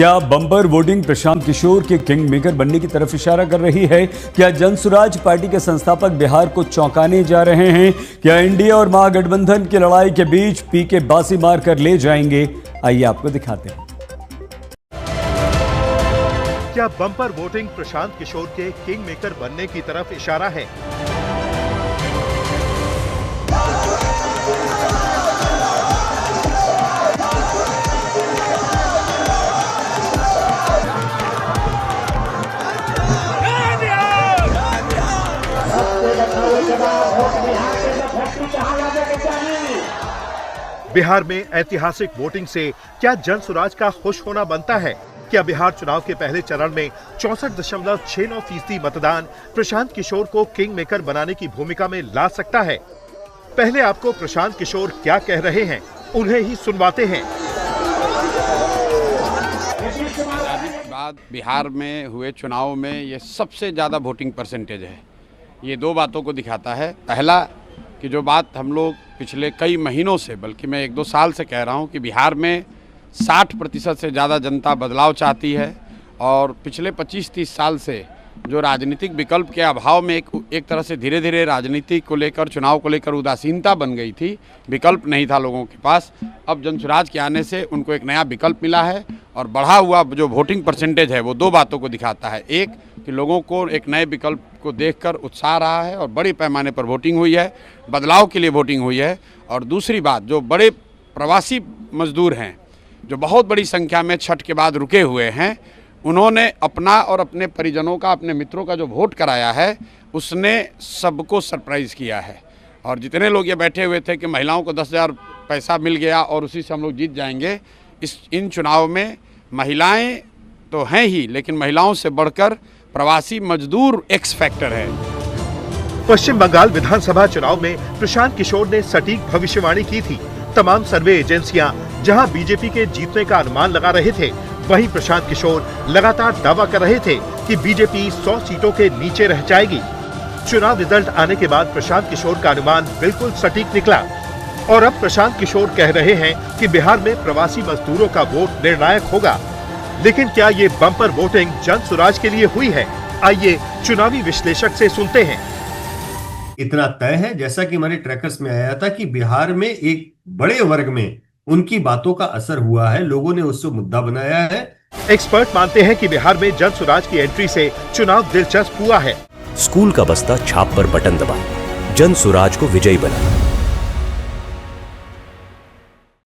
क्या bumper voting Prashant Kishor के king maker बनने की तरफ इशारा कर रही है? क्या जनसुराज पार्टी के संस्थापक बिहार को चौंकाने जा रहे हैं? क्या एनडीए और महागठबंधन की लड़ाई के बीच पीके बाजी मारकर ले जाएंगे? आइए आपको दिखाते हैं। क्या बम्पर वोटिंग प्रशांत किशोर के किंग मेकर बनने की तरफ इशारा है? बिहार में ऐतिहासिक वोटिंग से क्या जनसुराज का खुश होना बनता है? क्या बिहार चुनाव के पहले चरण में 64.69% मतदान प्रशांत किशोर को किंग मेकर बनाने की भूमिका में ला सकता है? पहले आपको प्रशांत किशोर क्या कह रहे हैं, उन्हें ही सुनवाते हैं। बाद बिहार में हुए चुनाव में ये सबसे ज़्यादा वोटिंग परसेंटेज है। ये दो बातों को दिखाता है। पहला कि जो बात हम लोग पिछले कई महीनों से, बल्कि मैं 1-2 साल से कह रहा हूँ कि बिहार में 60% से ज़्यादा जनता बदलाव चाहती है और पिछले 25-30 साल से जो राजनीतिक विकल्प के अभाव में एक तरह से धीरे धीरे राजनीति को लेकर, चुनाव को लेकर उदासीनता बन गई थी, विकल्प नहीं था लोगों के पास। अब जनसुराज के आने से उनको एक नया विकल्प मिला है और बढ़ा हुआ जो वोटिंग परसेंटेज है वो दो बातों को दिखाता है। एक कि लोगों को एक नए विकल्प को देखकर उत्साह रहा है और बड़े पैमाने पर वोटिंग हुई है, बदलाव के लिए वोटिंग हुई है। और दूसरी बात, जो बड़े प्रवासी मजदूर हैं जो बहुत बड़ी संख्या में छठ के बाद रुके हुए हैं, उन्होंने अपना और अपने परिजनों का, अपने मित्रों का जो वोट कराया है उसने सबको सरप्राइज़ किया है। और जितने लोग ये बैठे हुए थे कि महिलाओं को 10,000 पैसा मिल गया और उसी से हम लोग जीत जाएंगे, इन चुनाव में महिलाएं तो हैं ही, लेकिन महिलाओं से बढ़कर प्रवासी मजदूर एक्स फैक्टर है। पश्चिम बंगाल विधानसभा चुनाव में प्रशांत किशोर ने सटीक भविष्यवाणी की थी। तमाम सर्वे एजेंसियां जहां बीजेपी के जीतने का अनुमान लगा रहे थे, वहीं प्रशांत किशोर लगातार दावा कर रहे थे कि बीजेपी 100 सीटों के नीचे रह जाएगी। चुनाव रिजल्ट आने के बाद प्रशांत किशोर का अनुमान बिल्कुल सटीक निकला और अब प्रशांत किशोर कह रहे हैं कि बिहार में प्रवासी मजदूरों का वोट निर्णायक होगा। लेकिन क्या ये बम्पर वोटिंग जनसुराज के लिए हुई है? आइए चुनावी विश्लेषक से सुनते हैं। इतना तय है, जैसा कि हमारे ट्रैकर्स में आया था, कि बिहार में एक बड़े वर्ग में उनकी बातों का असर हुआ है, लोगों ने उससे मुद्दा बनाया है। एक्सपर्ट मानते हैं कि बिहार में जनसुराज की एंट्री से चुनाव दिलचस्प हुआ है। स्कूल का बस्ता छाप पर बटन दबाएं, जनसुराज को विजयी बनाएं।